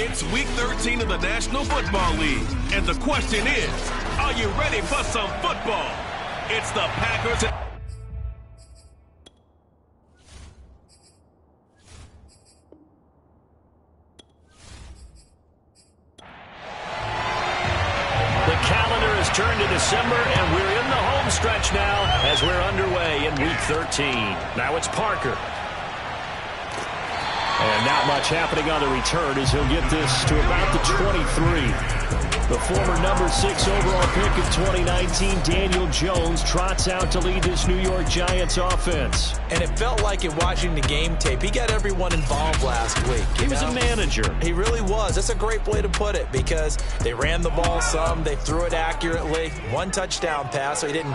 It's Week 13 of the National Football League, and the question is, are you ready for some football? It's the Packers. The calendar has turned to December, and we're in the home stretch now as we're underway in Week 13. Now it's Parker. And not much happening on the return as he'll get this to about the 23. The former number 6 overall pick of 2019, Daniel Jones, trots out to lead this New York Giants offense. And it felt like in watching the game tape, he got everyone involved last week. He was a manager. He really was. That's a great way to put it because they ran the ball some, they threw it accurately. 1 touchdown pass, so he didn't,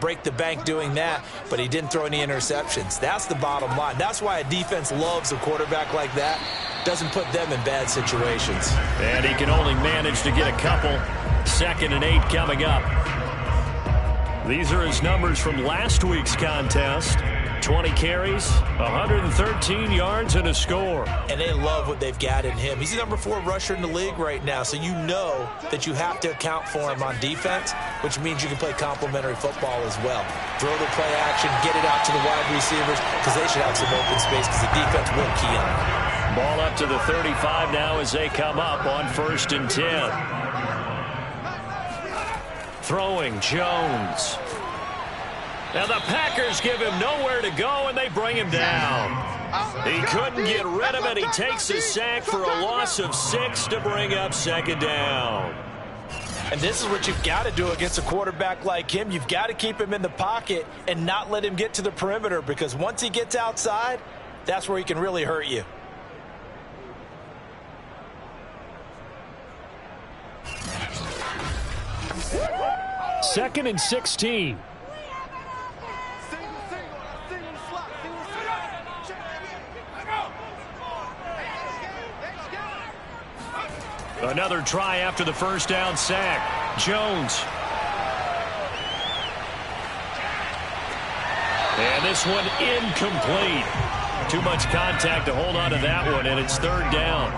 break the bank doing that, but he didn't throw any interceptions. That's the bottom line. That's why a defense loves a quarterback like that. Doesn't put them in bad situations. And he can only manage to get a couple. 2nd and 8 coming up. These are his numbers from last week's contest. 20 carries, 113 yards, and a score. And they love what they've got in him. He's the number 4 rusher in the league right now, so you know that you have to account for him on defense, which means you can play complementary football as well. Throw the play action, get it out to the wide receivers, because they should have some open space, because the defense will key on them. Ball up to the 35 now as they come up on 1st and 10. Throwing Jones. Now the Packers give him nowhere to go, and they bring him down. He couldn't get rid of it. He takes a sack for a loss of 6 to bring up 2nd down. And this is what you've got to do against a quarterback like him. You've got to keep him in the pocket and not let him get to the perimeter, because once he gets outside, that's where he can really hurt you. Second and 16. Another try after the first down sack. Jones. And this one incomplete. Too much contact to hold on to that one, and it's 3rd down.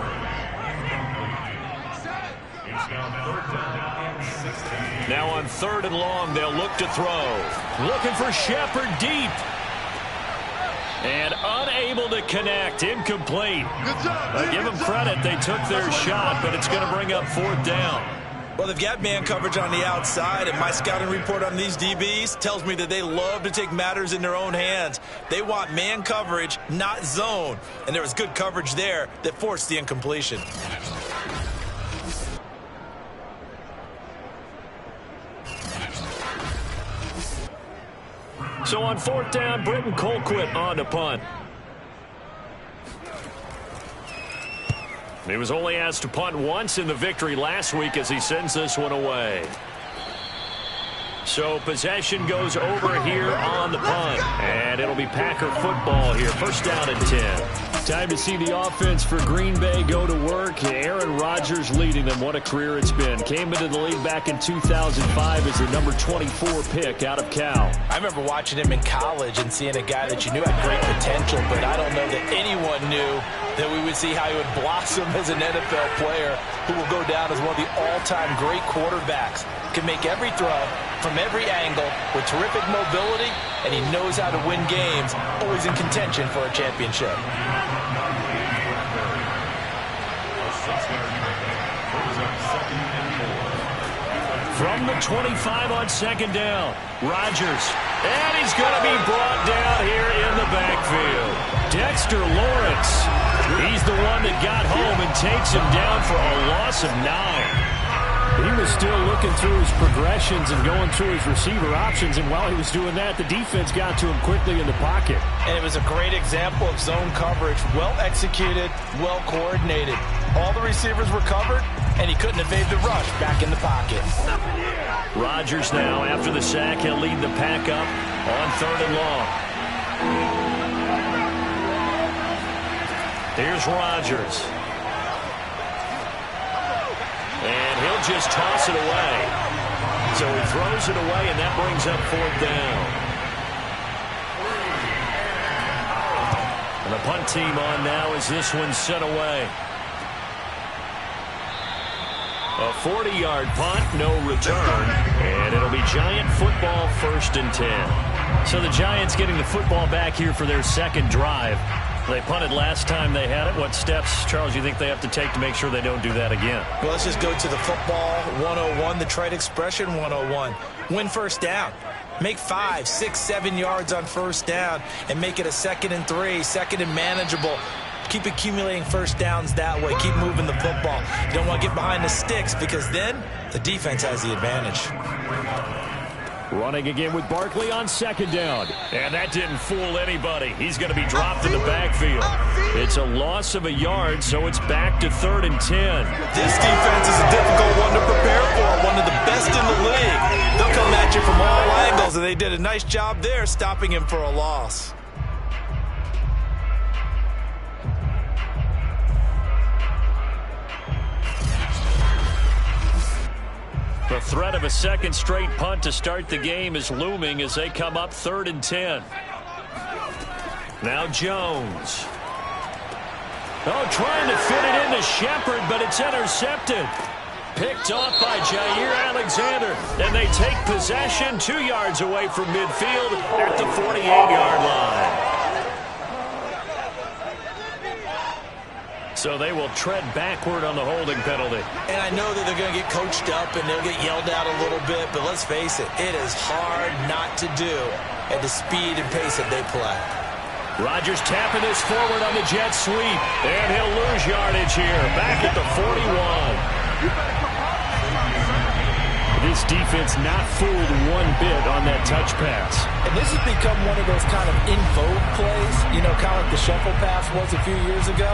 Now on 3rd and long, they'll look to throw. Looking for Shepard deep. And unable to connect. Incomplete. Give them credit. They took their shot, but it's going to bring up 4th down. Well, they've got man coverage on the outside, and my scouting report on these DBs tells me that they love to take matters in their own hands. They want man coverage, not zone. And there was good coverage there that forced the incompletion. So on 4th down, Britton Colquitt on to punt. He was only asked to punt once in the victory last week as he sends this one away. So possession goes over here on the punt. And it'll be Packer football here. 1st down and 10. Time to see the offense for Green Bay go to work. Aaron Rodgers leading them. What a career it's been. Came into the league back in 2005 as the number 24 pick out of Cal. I remember watching him in college and seeing a guy that you knew had great potential, but I don't know that anyone knew that we would see how he would blossom as an NFL player who will go down as one of the all-time great quarterbacks. Can make every throw from every angle with terrific mobility, and he knows how to win games, always in contention for a championship. From the 25 on 2nd down, Rodgers. And he's going to be brought down here in the backfield. Dexter Lawrence. He's the one that got home and takes him down for a loss of 9. He was still looking through his progressions and going through his receiver options, and while he was doing that, the defense got to him quickly in the pocket. And it was a great example of zone coverage, well executed, well coordinated. All the receivers were covered, and he couldn't evade the rush back in the pocket. Rodgers now, after the sack, he'll lead the pack up on 3rd and long. Here's Rodgers. And he'll just toss it away. So he throws it away, and that brings up 4th down. And the punt team on now as this one's sent away. A 40-yard punt, no return, and it'll be Giant football, 1st and 10. So the Giants getting the football back here for their second drive. They punted last time they had it. What steps, Charles, you think they have to take to make sure they don't do that again? Well, let's just go to the football 101, the trade expression 101. Win first down. Make 5, 6, 7 yards on first down and make it a 2nd and 3, 2nd and manageable. Keep accumulating first downs that way. Keep moving the football. You don't want to get behind the sticks because then the defense has the advantage. Running again with Barkley on 2nd down. And that didn't fool anybody. He's going to be dropped in the backfield. It's a loss of a yard, so it's back to 3rd and 10. This defense is a difficult one to prepare for. One of the best in the league. They'll come at you from all angles, and they did a nice job there stopping him for a loss. The threat of a second straight punt to start the game is looming as they come up 3rd and 10. Now Jones. Oh, trying to fit it into Shepard, but it's intercepted. Picked off by Jair Alexander, and they take possession 2 yards away from midfield at the 48-yard line. So they will tread backward on the holding penalty. And I know that they're going to get coached up and they'll get yelled at a little bit, but let's face it, it is hard not to do at the speed and pace that they play. Rodgers tapping this forward on the jet sweep, and he'll lose yardage here, back at the 41. This defense not fooled one bit on that touch pass. And this has become one of those kind of in vogue plays, you know, kind of like the shuffle pass was a few years ago.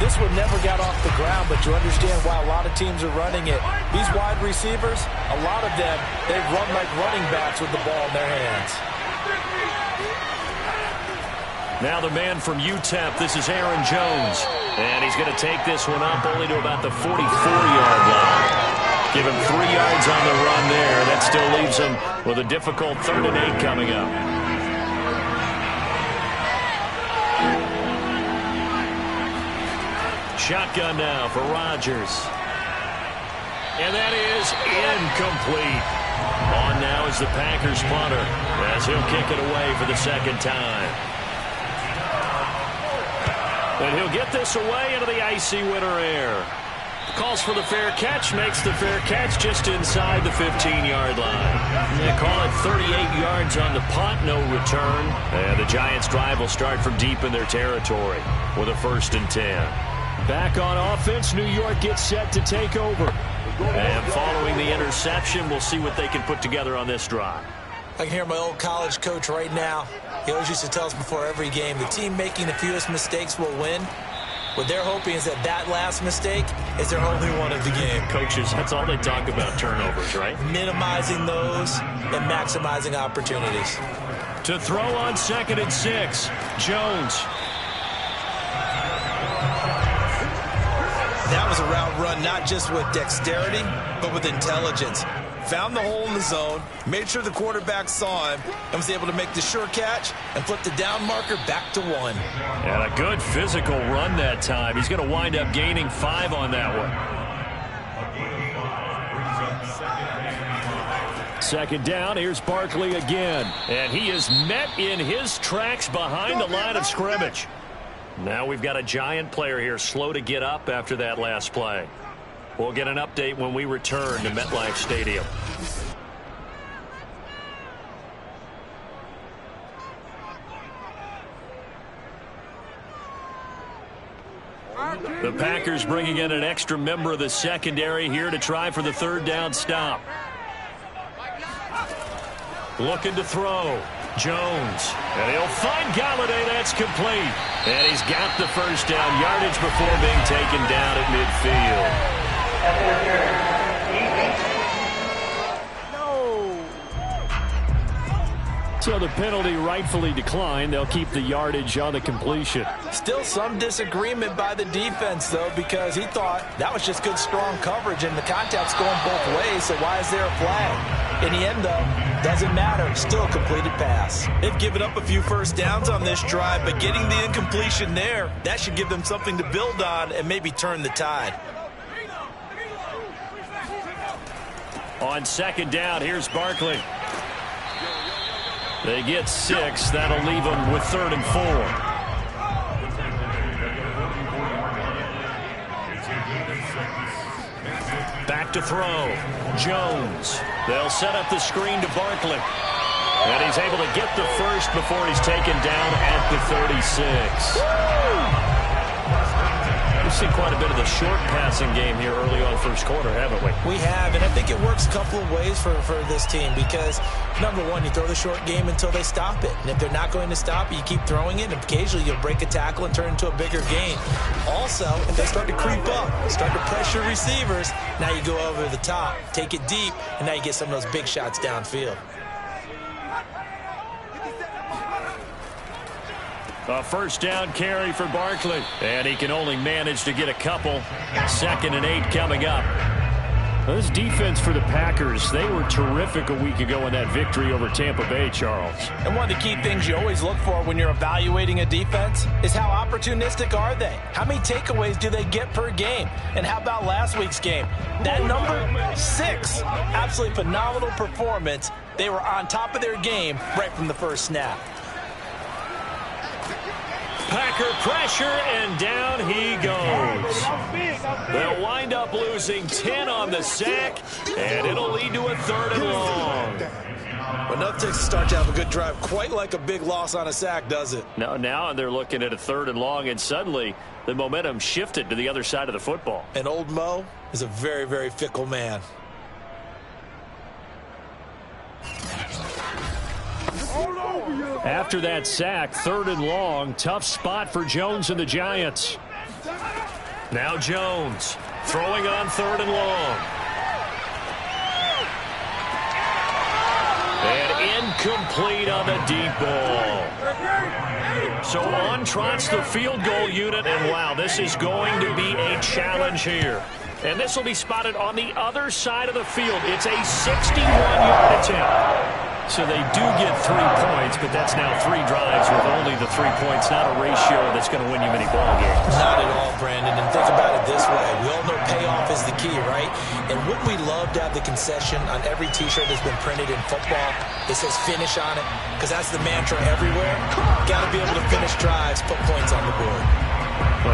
This one never got off the ground, but you understand why a lot of teams are running it. These wide receivers, a lot of them, they run like running backs with the ball in their hands. Now the man from UTEP, this is Aaron Jones. And he's going to take this one up only to about the 44-yard line. Give him 3 yards on the run there. That still leaves him with a difficult 3rd and 8 coming up. Shotgun now for Rodgers. And that is incomplete. On now is the Packers punter as he'll kick it away for the 2nd time. And he'll get this away into the icy winter air. Calls for the fair catch, makes the fair catch just inside the 15-yard line. They call it 38 yards on the punt, no return. And the Giants' drive will start from deep in their territory with a 1st and 10. Back on offense, New York gets set to take over. And following the interception, we'll see what they can put together on this drive. I can hear my old college coach right now. He always used to tell us before every game, the team making the fewest mistakes will win. What they're hoping is that last mistake is their only one of the game. Coaches, that's all they talk about, turnovers, right? Minimizing those and maximizing opportunities. To throw on 2nd and 6, Jones. That was a route run not just with dexterity, but with intelligence. Found the hole in the zone, made sure the quarterback saw him, and was able to make the sure catch and flip the down marker back to 1. And a good physical run that time. He's going to wind up gaining 5 on that one. 2nd down, here's Barkley again. And he is met in his tracks behind the line of scrimmage. Now we've got a Giant player here slow to get up after that last play. We'll get an update when we return to MetLife Stadium. The Packers bringing in an extra member of the secondary here to try for the 3rd down stop. Looking to throw. Jones. And he'll find Galladay. That's complete. And he's got the 1st down yardage before being taken down at midfield. So the penalty rightfully declined. They'll keep the yardage on the completion. Still some disagreement by the defense, though, because he thought that was just good, strong coverage, and the contact's going both ways, so why is there a flag? In the end, though, doesn't matter. Still a completed pass. They've given up a few 1st downs on this drive, but getting the incompletion there, that should give them something to build on and maybe turn the tide. On second down, here's Barkley. They get 6. That'll leave them with 3rd and 4. Back to throw. Jones. They'll set up the screen to Barkley. And he's able to get the first before he's taken down at the 36. We've seen quite a bit of the short passing game here early on first quarter, haven't we? We have, and I think it works a couple of ways for this team because, number one, you throw the short game until they stop it. And if they're not going to stop it, you keep throwing it, and occasionally you'll break a tackle and turn into a bigger gain. Also, if they start to creep up, start to pressure receivers, now you go over the top, take it deep, and now you get some of those big shots downfield. A first down carry for Barkley. And he can only manage to get a couple. 2nd and 8 coming up. This defense for the Packers, they were terrific a week ago in that victory over Tampa Bay, Charles. And one of the key things you always look for when you're evaluating a defense is how opportunistic are they? How many takeaways do they get per game? And how about last week's game? That number 6, absolutely phenomenal performance. They were on top of their game right from the first snap. Packer pressure, and down he goes. They'll wind up losing 10 on the sack, and it'll lead to a 3rd and long. Well, enough takes to start to have a good drive, quite like a big loss on a sack, does it? No, now they're looking at a 3rd and long, and suddenly the momentum shifted to the other side of the football. And old Mo is a very, very fickle man. After that sack, 3rd and long, tough spot for Jones and the Giants. Now Jones throwing on 3rd and long. And incomplete on the deep ball. So on trots the field goal unit, and wow, this is going to be a challenge here. And this will be spotted on the other side of the field. It's a 61-yard attempt. So they do get 3 points, but that's now 3 drives with only the 3 points. Not a ratio that's going to win you many ball games. Not at all, Brandon. And think about it this way. We all know payoff is the key, right? And wouldn't we love to have the concession on every T-shirt that's been printed in football that says finish on it? Because that's the mantra everywhere. Got to be able to finish drives, put points on the board.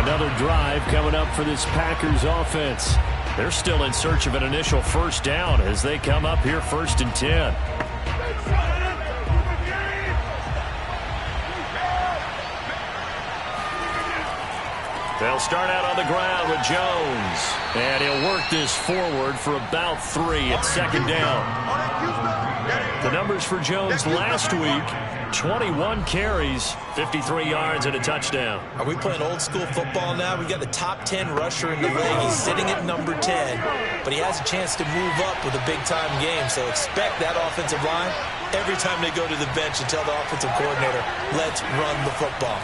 Another drive coming up for this Packers offense. They're still in search of an initial first down as they come up here 1st and 10. They'll start out on the ground with Jones. And he'll work this forward for about 3 at 2nd down. The numbers for Jones last week, 21 carries, 53 yards, and a touchdown. Are we playing old school football now? We got the top 10 rusher in the league. He's sitting at number 10, but he has a chance to move up with a big-time game. So expect that offensive line every time they go to the bench and tell the offensive coordinator, let's run the football.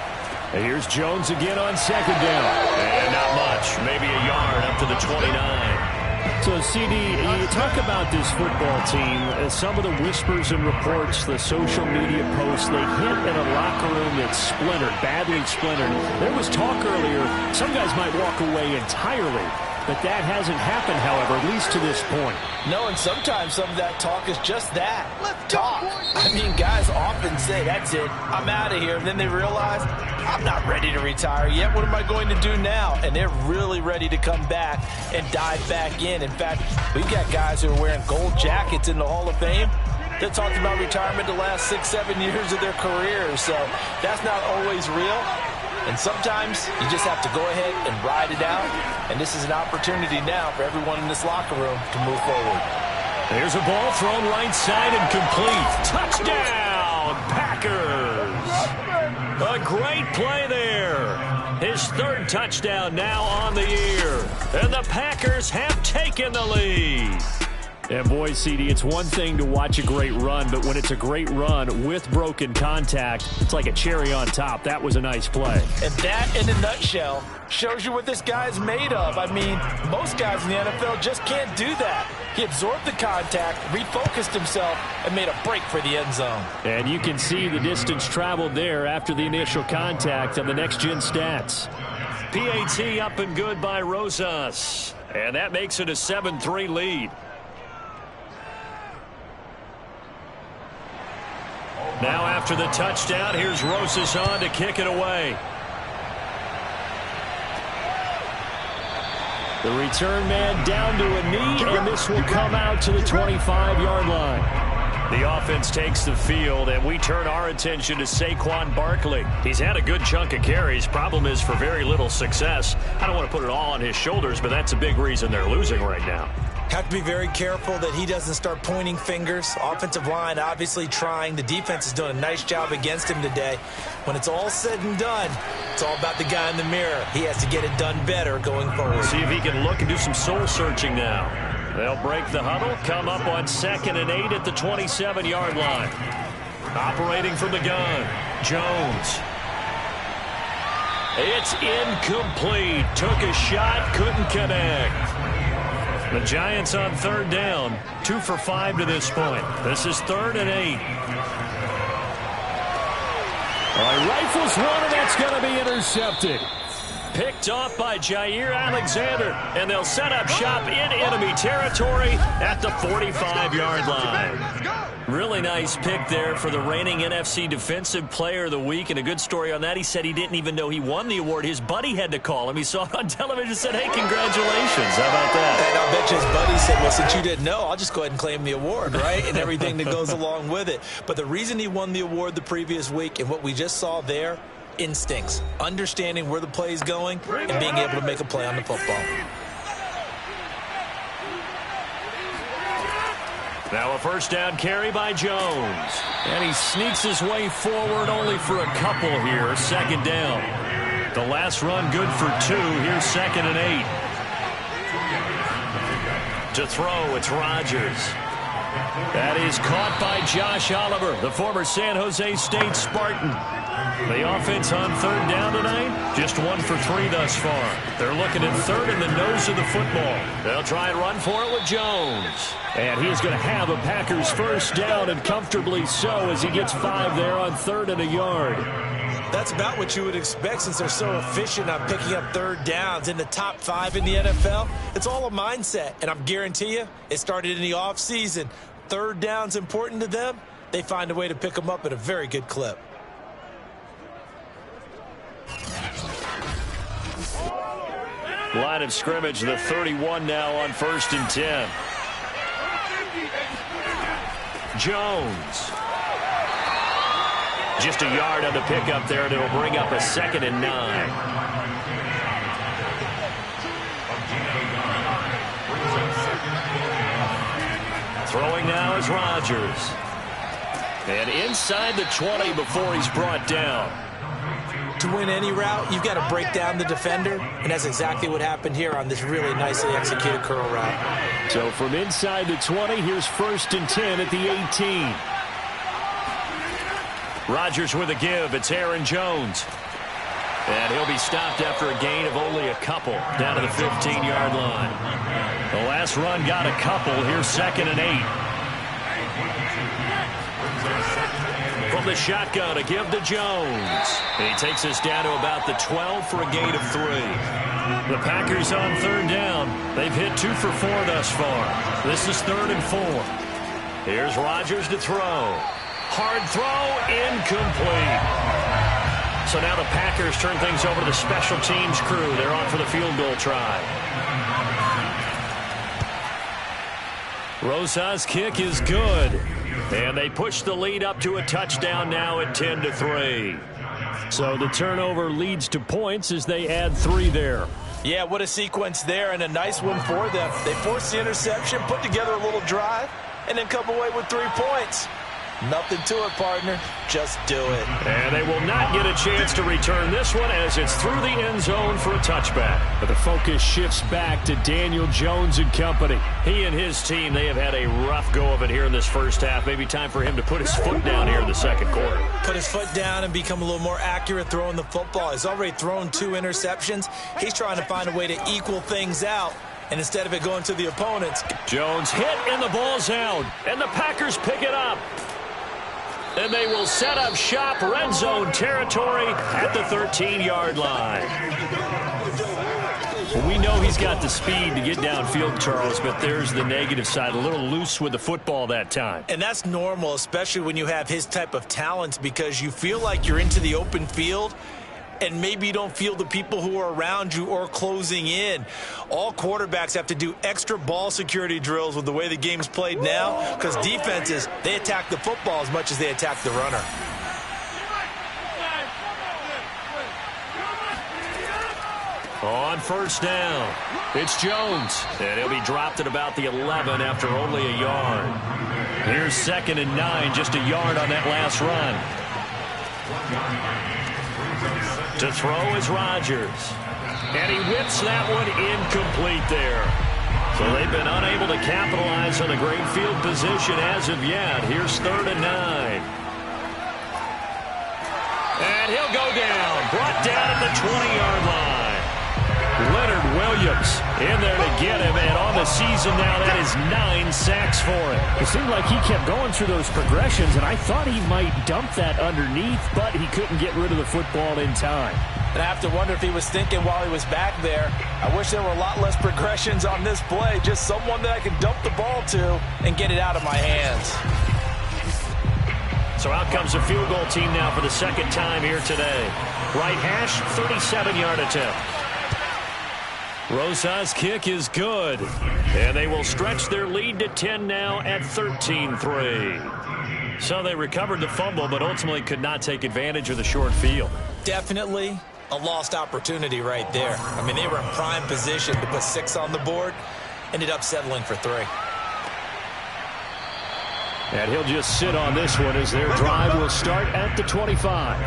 And here's Jones again on 2nd down. And not much, maybe a yard up to the 29. So, CD, you talk about this football team, some of the whispers and reports, the social media posts, they hint at a locker room that's splintered, badly splintered. There was talk earlier, some guys might walk away entirely, but that hasn't happened, however, at least to this point. No, and sometimes some of that talk is just that, talk. I mean, guys often say, that's it, I'm out of here, and then they realize, I'm not ready to retire yet. What am I going to do now? And they're really ready to come back and dive back in. In fact, we've got guys who are wearing gold jackets in the Hall of Fame. They're talking about retirement the last 6-7 years of their careers. So that's not always real. And sometimes you just have to go ahead and ride it out. And this is an opportunity now for everyone in this locker room to move forward. There's a ball thrown right side and complete. Touchdown, Packers! A great play there. His 3rd touchdown now on the year. And the Packers have taken the lead. And boy, CD, it's one thing to watch a great run, but when it's a great run with broken contact, it's like a cherry on top. That was a nice play. And that, in a nutshell, shows you what this guy's made of. I mean, most guys in the NFL just can't do that. He absorbed the contact, refocused himself, and made a break for the end zone. And you can see the distance traveled there after the initial contact on the next-gen stats. PAT up and good by Rosas. And that makes it a 7-3 lead. Now after the touchdown, here's Rosas on to kick it away. The return man down to a knee, and this will come out to the 25-yard line. The offense takes the field, and we turn our attention to Saquon Barkley. He's had a good chunk of carries. Problem is for very little success. I don't want to put it all on his shoulders, but that's a big reason they're losing right now. Have to be very careful that he doesn't start pointing fingers. Offensive line obviously trying. The defense is doing a nice job against him today. When it's all said and done, it's all about the guy in the mirror. He has to get it done better going forward. See if he can look and do some soul-searching now. They'll break the huddle, come up on 2nd and 8 at the 27-yard line. Operating from the gun, Jones. It's incomplete. Took a shot, couldn't connect. The Giants on 3rd down, 2 for 5 to this point. This is 3rd and 8. All right, rifles one, and that's going to be intercepted. Picked off by Jair Alexander, and they'll set up shop in enemy territory at the 45-yard line. Really nice pick there for the reigning NFC Defensive Player of the Week, and a good story on that. He said he didn't even know he won the award. His buddy had to call him. He saw it on television and said, hey, congratulations. How about that? And I bet you his buddy said, well, since you didn't know, I'll just go ahead and claim the award, right? And everything that goes along with it. But the reason he won the award the previous week and what we just saw there, instincts, understanding where the play is going, and being able to make a play on the football. Now a first down carry by Jones. And he sneaks his way forward only for a couple here. 2nd down. The last run good for 2. Here's 2nd and 8. To throw, it's Rodgers. That is caught by Josh Oliver, the former San Jose State Spartan. The offense on 3rd down tonight, just 1 for 3 thus far. They're looking at 3rd in the nose of the football. They'll try and run for it with Jones. And he's going to have a Packers first down, and comfortably so, as he gets 5 there on 3rd and a yard. That's about what you would expect since they're so efficient on picking up 3rd downs in the top 5 in the NFL. It's all a mindset, and I'm guarantee you it started in the offseason. 3rd down's important to them. They find a way to pick them up at a very good clip. Line of scrimmage, the 31 now on 1st and 10. Jones. Just a yard on the pickup there, and it'll bring up a 2nd and 9. Throwing now is Rodgers. And inside the 20 before he's brought down. To win any route, you've got to break down the defender, and that's exactly what happened here on this really nicely executed curl route. So from inside the 20, here's 1st and 10 at the 18. Rodgers with a give. It's Aaron Jones. And he'll be stopped after a gain of only a couple down to the 15-yard line. The last run got a couple. Here's 2nd and 8. From the shotgun, a give to Jones. He takes us down to about the 12 for a gain of 3. The Packers on 3rd down. They've hit 2 for 4 thus far. This is 3rd and 4. Here's Rodgers to throw. Hard throw, incomplete. So now the Packers turn things over to the special teams crew. They're on for the field goal try. Rosas' kick is good. And they push the lead up to a touchdown now at 10-3. So the turnover leads to points as they add 3 there. Yeah, what a sequence there, and a nice one for them. They forced the interception, put together a little drive, and then come away with 3 points. Nothing to it, partner. Just do it. And they will not get a chance to return this one as it's through the end zone for a touchback. But the focus shifts back to Daniel Jones and company. He and his team, they have had a rough go of it here in this first half. Maybe time for him to put his foot down here in the 2nd quarter. Put his foot down and become a little more accurate throwing the football. He's already thrown 2 interceptions. He's trying to find a way to equal things out. And instead of it going to the opponents. Jones hit and the ball's out. And the Packers pick it up. And they will set up shop, red zone territory at the 13-yard line. Well, we know he's got the speed to get downfield, Charles, but there's the negative side. A little loose with the football that time. And that's normal, especially when you have his type of talent, because you feel like you're into the open field and maybe you don't feel the people who are around you or closing in. All quarterbacks have to do extra ball security drills with the way the game's played now, because defenses, they attack the football as much as they attack the runner. On first down, it's Jones, and he'll be dropped at about the 11 after only a yard. Here's 2nd and 9, just a yard on that last run. To throw is Rodgers, and he whips that one incomplete there. So they've been unable to capitalize on a great field position as of yet. Here's 3rd and 9. And he'll go down, brought down at the 20-yard line. Leonard Williams in there to get him, and on the season now, that is 9 sacks for him. It seemed like he kept going through those progressions, and I thought he might dump that underneath, but he couldn't get rid of the football in time. And I have to wonder if he was thinking while he was back there, I wish there were a lot less progressions on this play, just someone that I could dump the ball to and get it out of my hands. So out comes a field goal team now for the second time here today. Right hash, 37-yard attempt. Rosa's kick is good, and they will stretch their lead to 10 now at 13-3. So they recovered the fumble, but ultimately could not take advantage of the short field. Definitely a lost opportunity right there. I mean, they were in prime position to put 6 on the board, ended up settling for 3. And he'll just sit on this one as their drive will start at the 25.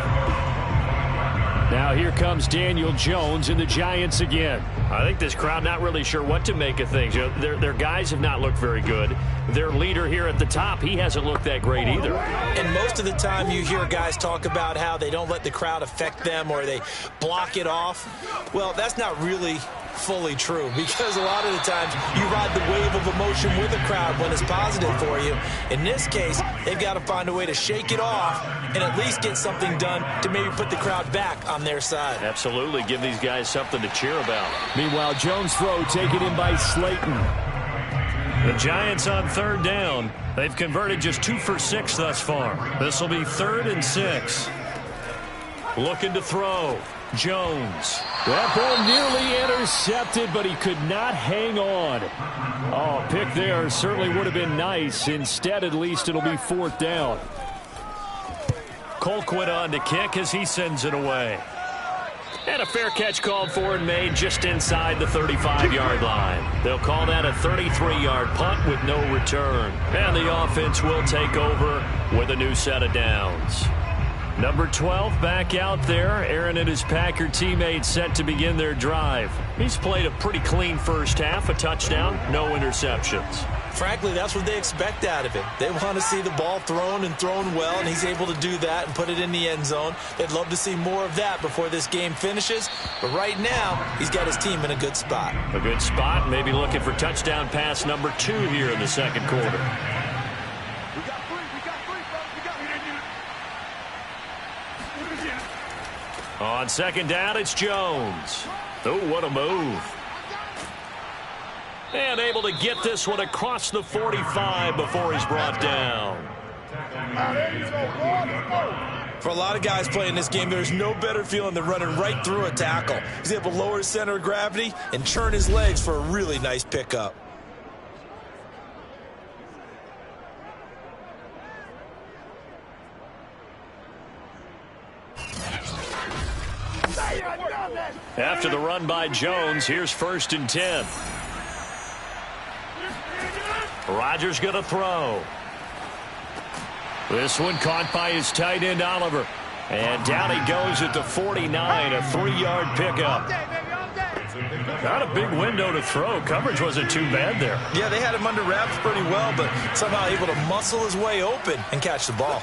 Now here comes Daniel Jones and the Giants again. I think this crowd not really sure what to make of things. You know, their guys have not looked very good. Their leader here at the top, he hasn't looked that great either. And most of the time you hear guys talk about how they don't let the crowd affect them or they block it off. Well, that's not really fully true, because a lot of the times you ride the wave of emotion with a crowd when it's positive for you. In this case, they've got to find a way to shake it off and at least get something done to maybe put the crowd back on their side. Absolutely. Give these guys something to cheer about. Meanwhile, Jones' throw taken in by Slayton. The Giants on 3rd down. They've converted just 2 for 6 thus far. This will be 3rd and 6. Looking to throw. Jones. That ball nearly intercepted, but he could not hang on. Oh, pick there certainly would have been nice. Instead, at least it'll be 4th down. Colquitt on to kick as he sends it away. And a fair catch called for and made just inside the 35-yard line. They'll call that a 33-yard punt with no return. And the offense will take over with a new set of downs. Number 12 back out there. Aaron and his Packer teammates set to begin their drive. He's played a pretty clean first half, a touchdown, no interceptions. Frankly, that's what they expect out of him. They want to see the ball thrown and thrown well, and he's able to do that and put it in the end zone. They'd love to see more of that before this game finishes. But right now, he's got his team in a good spot. A good spot, maybe looking for touchdown pass number 2 here in the second quarter. On 2nd down, it's Jones. Oh, what a move. And able to get this one across the 45 before he's brought down. For a lot of guys playing this game, there's no better feeling than running right through a tackle. He's able to lower his center of gravity and turn his legs for a really nice pickup. After the run by Jones, here's 1st and 10. Rodgers going to throw. This one caught by his tight end, Oliver. And down he goes at the 49, a 3-yard pickup. Not a big window to throw. Coverage wasn't too bad there. Yeah, they had him under wraps pretty well, but somehow able to muscle his way open and catch the ball.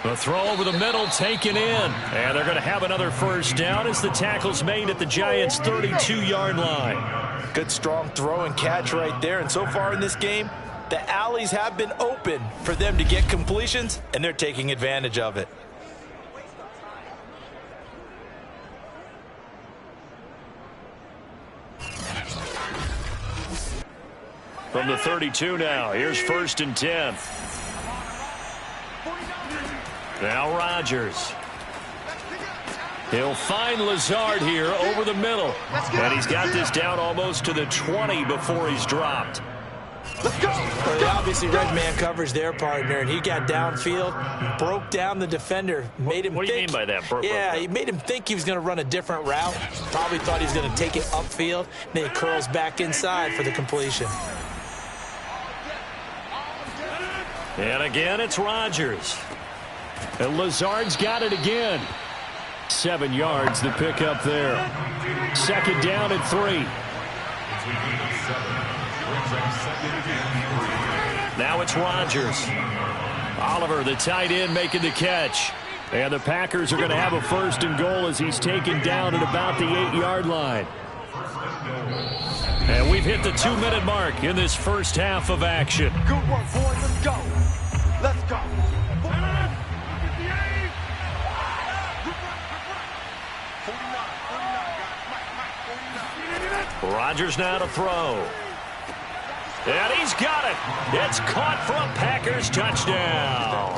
The throw over the middle taken in. And they're going to have another first down as the tackle's made at the Giants' 32-yard line. Good strong throw and catch right there. And so far in this game, the alleys have been open for them to get completions, and they're taking advantage of it. From the 32 now, here's 1st and 10. Now Rodgers. He'll find Lazard here over the middle. And he's got this down almost to the 20 before he's dropped. Well, they obviously read man coverage their partner, and he got downfield, broke down the defender, made him What do you mean by that? He made him think he was going to run a different route. Probably thought he was going to take it upfield. Then he curls back inside for the completion. And again, it's Rodgers. And Lazard's got it again. 7 yards the pick up there. 2nd down and 3. Now it's Rodgers. Oliver, the tight end, making the catch. And the Packers are going to have a 1st and goal as he's taken down at about the 8-yard line. And we've hit the 2-minute mark in this first half of action. Good work, boys. Let's go. Let's go. Rodgers now to throw. And he's got it. It's caught for a Packers touchdown.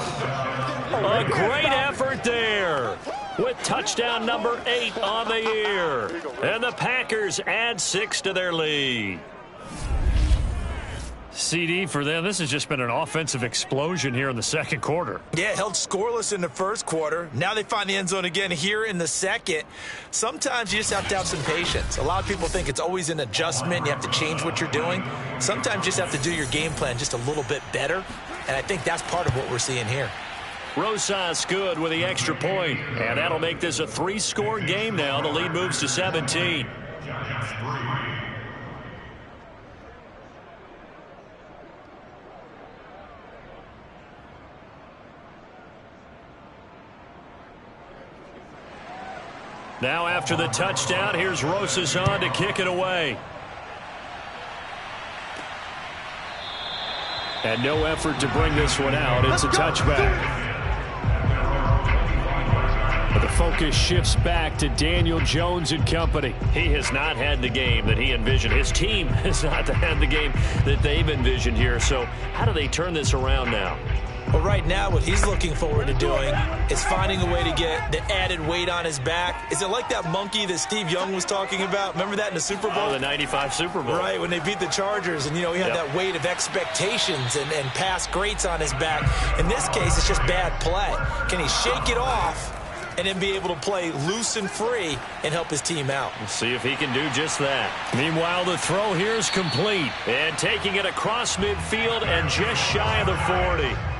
A great effort there with touchdown number 8 on the year. And the Packers add 6 to their lead. CD, for them, this has just been an offensive explosion here in the second quarter. Yeah, held scoreless in the first quarter. Now they find the end zone again here in the second. Sometimes you just have to have some patience. A lot of people think it's always an adjustment. You have to change what you're doing. Sometimes you just have to do your game plan just a little bit better. And I think that's part of what we're seeing here. Rosas good with the extra point. And that'll make this a 3-score game now. The lead moves to 17. Now after the touchdown, here's Rosas on to kick it away. And no effort to bring this one out. It's a touchback. But the focus shifts back to Daniel Jones and company. He has not had the game that he envisioned. His team has not had the game that they've envisioned here. So how do they turn this around now? Well, right now, what he's looking forward to doing is finding a way to get the added weight on his back. Is it like that monkey that Steve Young was talking about? Remember that in the Super Bowl? Oh, the 95 Super Bowl. Right, when they beat the Chargers, and, he had that weight of expectations and past greats on his back. In this case, it's just bad play. Can he shake it off and then be able to play loose and free and help his team out? We'll see if he can do just that. Meanwhile, the throw here is complete. And taking it across midfield and just shy of the 40.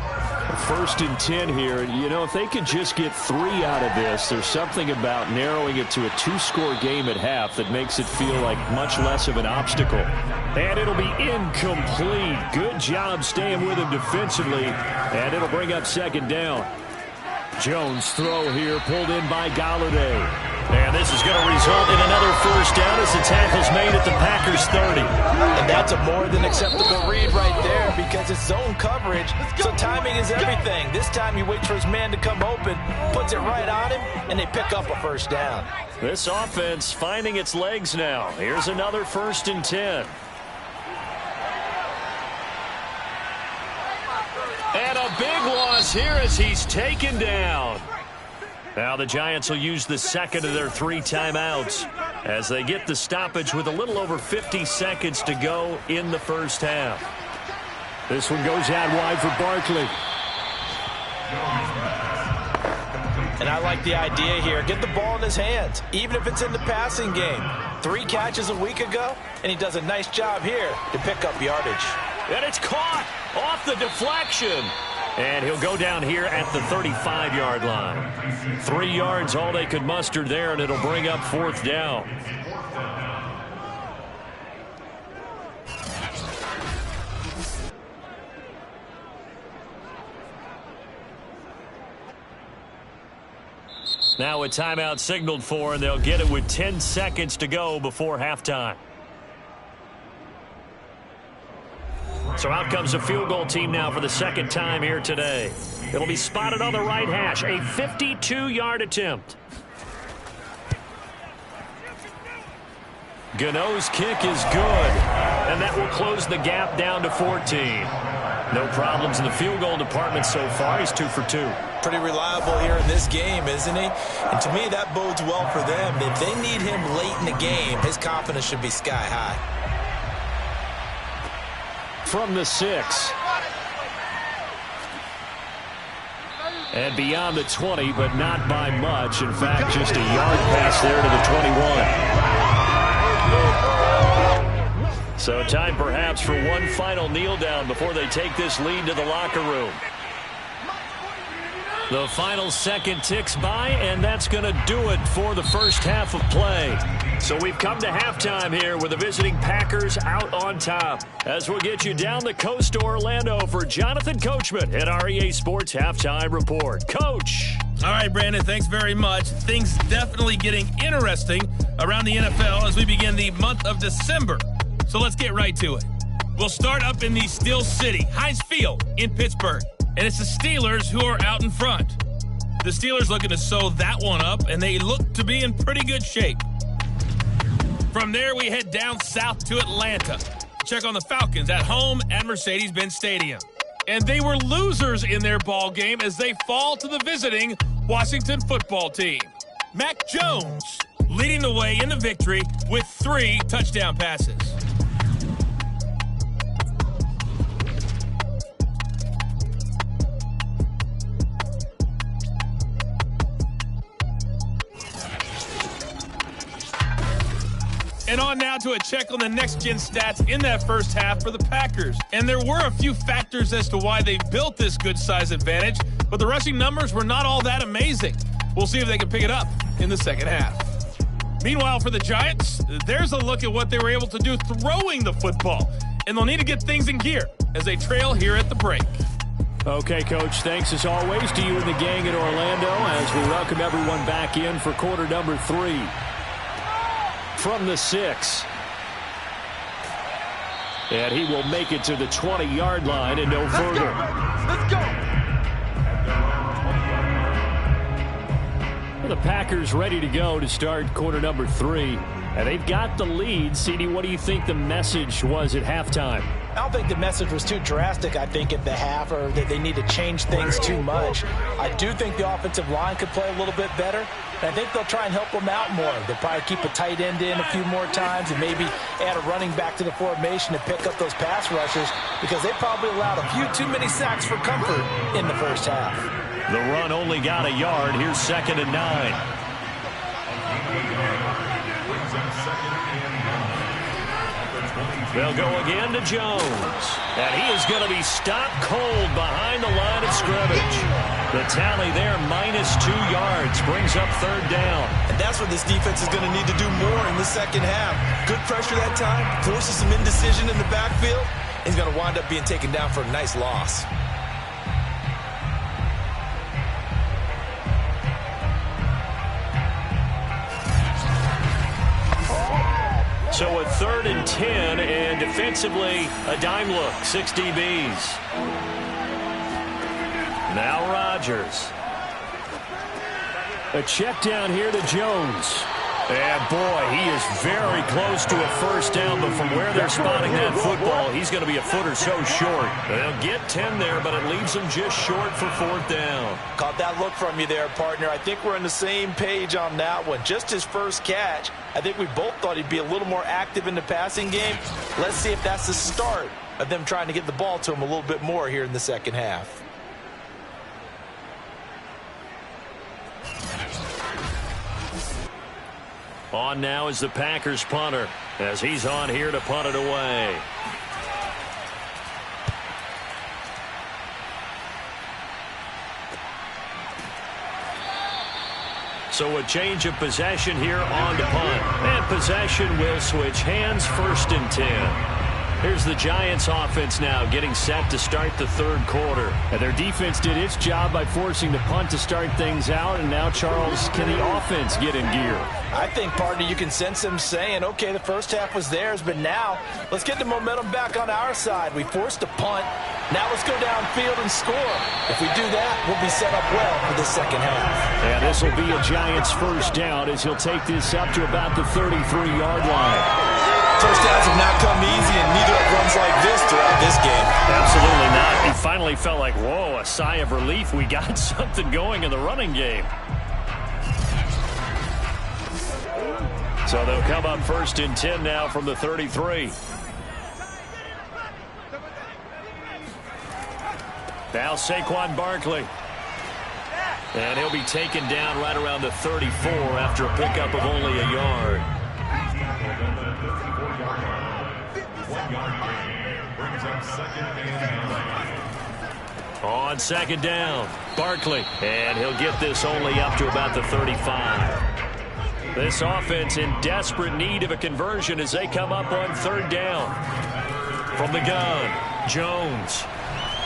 1st and 10 here. If they could just get 3 out of this, there's something about narrowing it to a 2-score game at half that makes it feel like much less of an obstacle. And it'll be incomplete. Good job staying with him defensively. And it'll bring up 2nd down. Jones' throw here pulled in by Golladay. And this is going to result in another 1st down as the tackle's made at the Packers 30. And that's a more than acceptable read right there because it's zone coverage, so timing is everything. This time he waits for his man to come open, puts it right on him, and they pick up a 1st down. This offense finding its legs now. Here's another 1st and 10. And a big loss here as he's taken down. Now the Giants will use the 2nd of their 3 timeouts as they get the stoppage with a little over 50 seconds to go in the first half. This one goes out wide for Barkley. And I like the idea here. Get the ball in his hands, even if it's in the passing game. 3 catches a week ago, and he does a nice job here to pick up yardage. And it's caught off the deflection. And he'll go down here at the 35-yard line. 3 yards, all they could muster there, and it'll bring up 4th down. Now a timeout signaled for, and they'll get it with 10 seconds to go before halftime. So out comes the field goal team now for the 2nd time here today. It'll be spotted on the right hash. A 52-yard attempt. Gano's kick is good, and that will close the gap down to 14. No problems in the field goal department so far. He's 2 for 2. Pretty reliable here in this game, isn't he? And to me, that bodes well for them. If they need him late in the game, his confidence should be sky high. From the 6. And beyond the 20, but not by much. In fact, just a yard pass there to the 21. So time perhaps for one final kneel down before they take this lead to the locker room. The final second ticks by, and that's going to do it for the first half of play. So we've come to halftime here with the visiting Packers out on top. As we'll get you down the coast to Orlando for Jonathan Coachman at our EA Sports Halftime Report. Coach. All right, Brandon, thanks very much. Things definitely getting interesting around the NFL as we begin the month of December. So let's get right to it. We'll start up in the Steel City, Heinz Field in Pittsburgh. And it's the Steelers who are out in front. The Steelers looking to sew that one up, and they look to be in pretty good shape. From there, we head down south to Atlanta. Check on the Falcons at home at Mercedes-Benz Stadium. And they were losers in their ball game as they fall to the visiting Washington football team. Mac Jones leading the way in the victory with 3 touchdown passes. And on now to a check on the next-gen stats in that first half for the Packers. And there were a few factors as to why they built this good-size advantage, but the rushing numbers were not all that amazing. We'll see if they can pick it up in the second half. Meanwhile, for the Giants, there's a look at what they were able to do throwing the football. And they'll need to get things in gear as they trail here at the break. Okay, Coach, thanks as always to you and the gang in Orlando as we welcome everyone back in for quarter number 3. From the 6. And he will make it to the 20-yard line and no further. Let's go. Well, the Packers ready to go to start quarter number 3. And they've got the lead. CD, what do you think the message was at halftime? I don't think the message was too drastic, I think, at the half, or that they need to change things too much. I do think the offensive line could play a little bit better, and I think they'll try and help them out more. They'll probably keep a tight end in a few more times and maybe add a running back to the formation to pick up those pass rushers because they probably allowed a few too many sacks for comfort in the first half. The run only got a yard. Here's 2nd and 9. They'll go again to Jones. And he is going to be stopped cold behind the line of scrimmage. The tally there, -2 yards, brings up 3rd down. And that's what this defense is going to need to do more in the second half. Good pressure that time, forces some indecision in the backfield. He's going to wind up being taken down for a nice loss. So a 3rd and 10, and defensively, a dime look, 6 DBs. Now Rodgers. A check down here to Jones. And boy, he is very close to a first down, but from where they're spotting that football, he's going to be a foot or so short. They'll get 10 there, but it leaves them just short for 4th down. Caught that look from you there, partner. I think we're on the same page on that one. Just his first catch. I think we both thought he'd be a little more active in the passing game. Let's see if that's the start of them trying to get the ball to him a little bit more here in the second half. On now is the Packers punter as he's on here to punt it away. So a change of possession here on to punt. And possession will switch hands, 1st and 10. Here's the Giants offense now getting set to start the 3rd quarter. And their defense did its job by forcing the punt to start things out. And now, Charles, can the offense get in gear? I think, partner, you can sense them saying, okay, the first half was theirs, but now let's get the momentum back on our side. We forced a punt. Now let's go downfield and score. If we do that, we'll be set up well for the second half. And this will be a Giants first down as he'll take this up to about the 33-yard line. throughout this game. Absolutely not. He finally felt like, whoa, a sigh of relief. We got something going in the running game. So they'll come up 1st and 10 now from the 33. Now Saquon Barkley. And he'll be taken down right around the 34 after a pickup of only a yard. On 2nd down, Barkley. And he'll get this only up to about the 35. This offense in desperate need of a conversion as they come up on 3rd down. From the gun, Jones.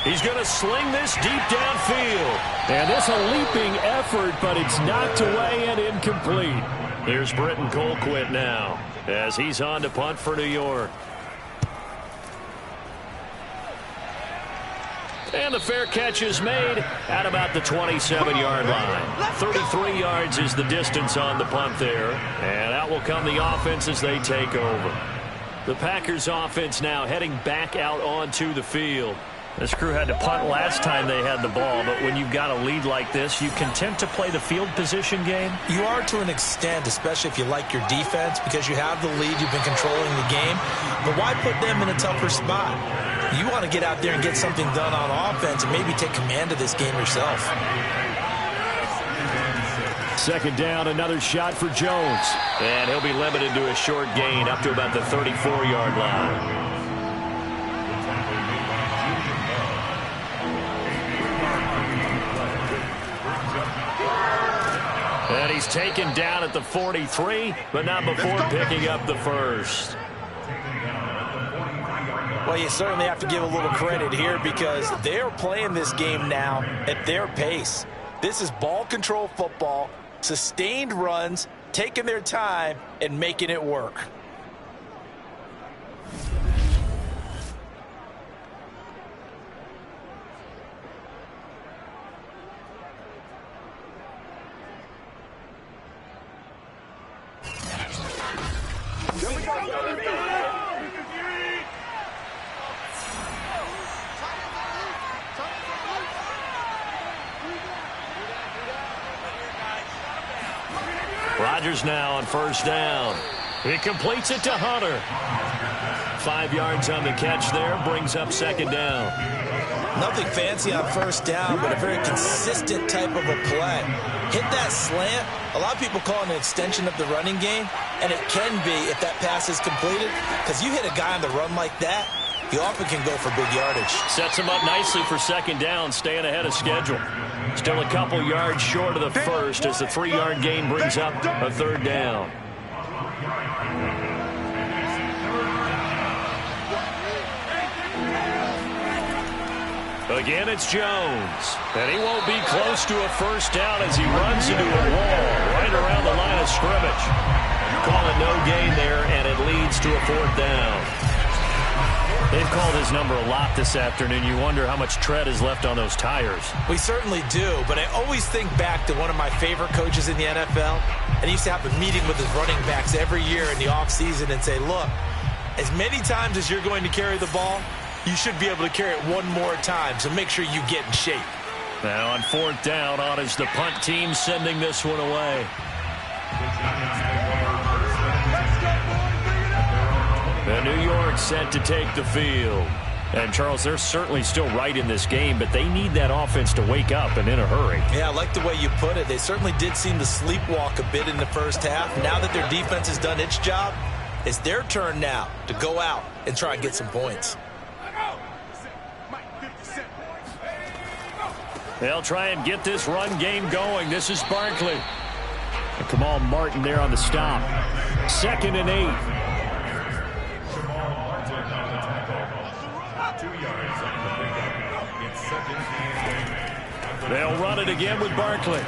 He's going to sling this deep downfield. And this a leaping effort, but it's knocked away and incomplete. Here's Britton Colquitt now as he's on to punt for New York. And the fair catch is made at about the 27-yard line. 33 yards is the distance on the punt there. And out will come the offense as they take over. The Packers offense now heading back out onto the field. This crew had to punt last time they had the ball, but when you've got a lead like this, you content to play the field position game? You are to an extent, especially if you like your defense, because you have the lead, you've been controlling the game. But why put them in a tougher spot? You want to get out there and get something done on offense and maybe take command of this game yourself. 2nd down, another shot for Jones. And he'll be limited to a short gain up to about the 34-yard line. And he's taken down at the 43, but not before picking up the first. Well, you certainly have to give a little credit here because they're playing this game now at their pace. This is ball control football, sustained runs, taking their time, and making it work. Rodgers now on 1st down. He completes it to Hunter. 5 yards on the catch there, brings up 2nd down. Nothing fancy on 1st down, but a very consistent type of a play. Hit that slant. A lot of people call it an extension of the running game, and it can be if that pass is completed, because you hit a guy on the run like that, you often can go for big yardage. Sets him up nicely for 2nd down, staying ahead of schedule. Still a couple yards short of the first as the 3-yard gain brings up a 3rd down. Again, it's Jones. And he won't be close to a 1st down as he runs into a wall right around the line of scrimmage. Call it no gain there, and it leads to a 4th down. They've called his number a lot this afternoon. You wonder how much tread is left on those tires. We certainly do, but I always think back to one of my favorite coaches in the NFL, and he used to have a meeting with his running backs every year in the offseason and say, look, as many times as you're going to carry the ball, you should be able to carry it one more time, so make sure you get in shape. Now on 4th down, on is the punt team sending this one away. And New York set to take the field. And, Charles, they're certainly still right in this game, but they need that offense to wake up and in a hurry. Yeah, I like the way you put it. They certainly did seem to sleepwalk a bit in the 1st half. Now that their defense has done its job, it's their turn now to go out and try and get some points. They'll try and get this run game going. This is Barkley. And Kamal Martin there on the stop. 2nd and 8. They'll run it again with Barkley.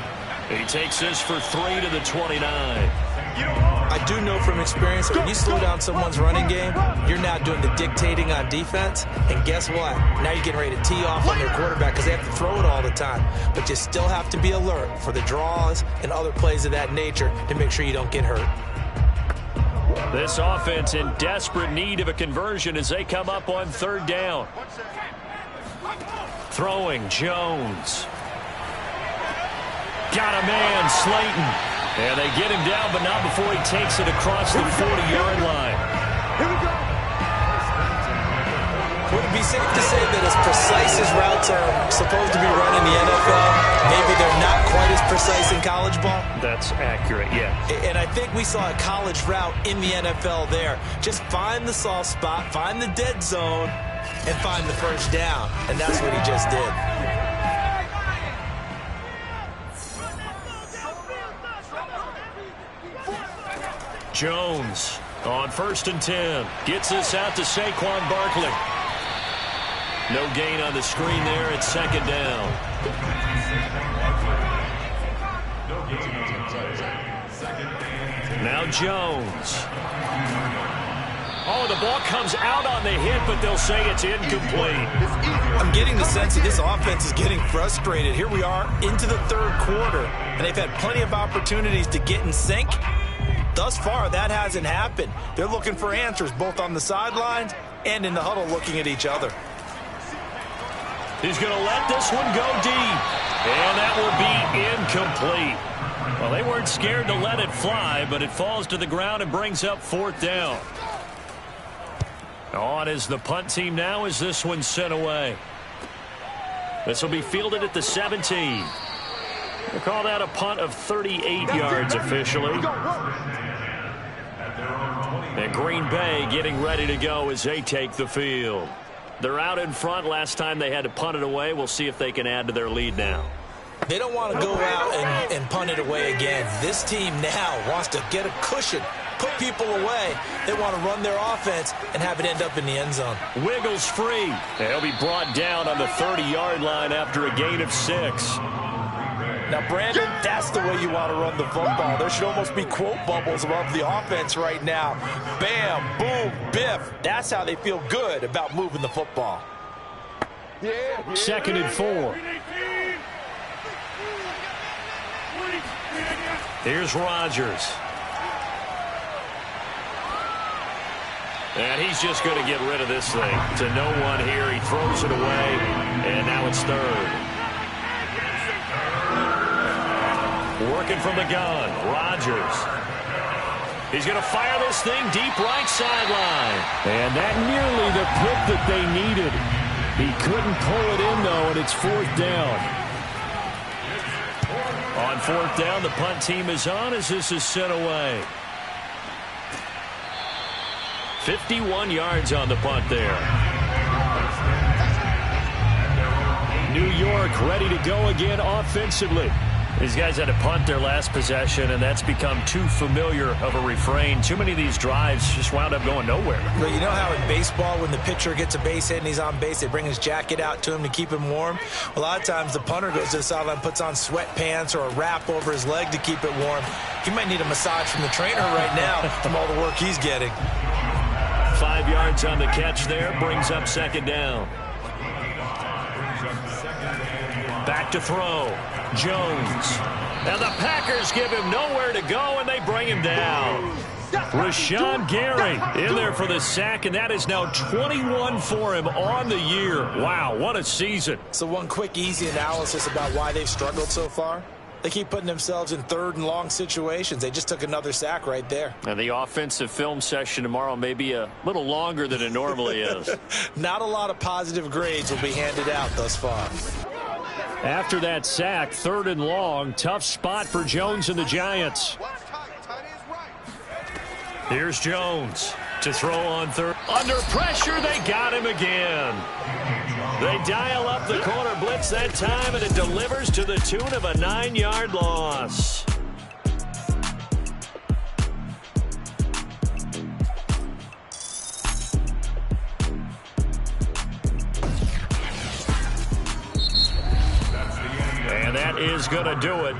He takes this for 3 to the 29. I do know from experience that when you slow down someone's running game, you're now doing the dictating on defense. And guess what? Now you're getting ready to tee off on their quarterback because they have to throw it all the time. But you still have to be alert for the draws and other plays of that nature to make sure you don't get hurt. This offense in desperate need of a conversion as they come up on 3rd down. Throwing, Jones. Got a man, Slayton. And they get him down, but not before he takes it across the 40-yard line. Here we go. Would it be safe to say that as precise as routes are supposed to be run in the NFL, maybe they're not quite as precise in college ball? That's accurate, yeah. And I think we saw a college route in the NFL there. Just find the soft spot, find the dead zone, and find the first down. And that's what he just did. Jones on 1st and 10. Gets this out to Saquon Barkley. No gain on the screen there at 2nd down. Now Jones. Oh, the ball comes out on the hit, but they'll say it's incomplete. I'm getting the sense that this offense is getting frustrated. Here we are into the 3rd quarter, and they've had plenty of opportunities to get in sync. Thus far, that hasn't happened. They're looking for answers both on the sidelines and in the huddle looking at each other. He's going to let this one go deep. And that will be incomplete. Well, they weren't scared to let it fly, but it falls to the ground and brings up 4th down. On is the punt team now as this one's sent away. This will be fielded at the 17. They call that a punt of 38 yards officially. And Green Bay getting ready to go as they take the field. They're out in front. Last time they had to punt it away. We'll see if they can add to their lead now. They don't want to go out and punt it away again. This team now wants to get a cushion, put people away. They want to run their offense and have it end up in the end zone. Wiggles free. They'll be brought down on the 30-yard line after a gain of 6. Now, Brandon, that's the way you want to run the football. There should almost be quote bubbles above the offense right now. Bam, boom, biff. That's how they feel good about moving the football. 2nd and 4. Here's Rodgers. And he's just going to get rid of this thing. To no one here. He throws it away. And now it's 3rd. Working from the gun, Rodgers. He's going to fire this thing deep right sideline. And that nearly the pick that they needed. He couldn't pull it in, though, and it's 4th down. On 4th down, the punt team is on as this is sent away. 51 yards on the punt there. New York ready to go again offensively. These guys had to punt their last possession, and that's become too familiar of a refrain. Too many of these drives just wound up going nowhere. Well, you know how in baseball, when the pitcher gets a base hit and he's on base, they bring his jacket out to him to keep him warm? A lot of times the punter goes to the sideline, puts on sweatpants or a wrap over his leg to keep it warm. He might need a massage from the trainer right now from all the work he's getting. 5 yards on the catch there, brings up 2nd down. Back to throw. Jones. And the Packers give him nowhere to go, and they bring him down. Rashawn Gary in there for the sack, and that is now 21 for him on the year. Wow, what a season. So one quick, easy analysis about why they've struggled so far. They keep putting themselves in 3rd and long situations. They just took another sack right there. And the offensive film session tomorrow may be a little longer than it normally is. Not a lot of positive grades will be handed out thus far. After that sack, 3rd and long, tough spot for Jones and the Giants. Here's Jones to throw on 3rd. Under pressure, they got him again. They dial up the corner blitz that time, and it delivers to the tune of a 9-yard loss. And that is going to do it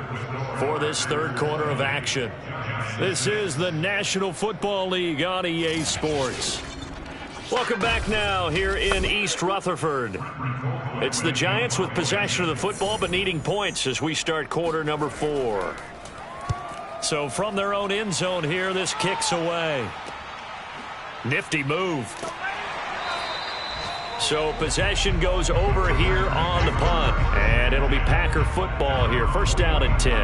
for this 3rd quarter of action. This is the National Football League on EA Sports. Welcome back now here in East Rutherford. It's the Giants with possession of the football but needing points as we start quarter number 4. So from their own end zone here, this kicks away. Nifty move. So possession goes over here on the punt. And it'll be Packer football here. First down and 10.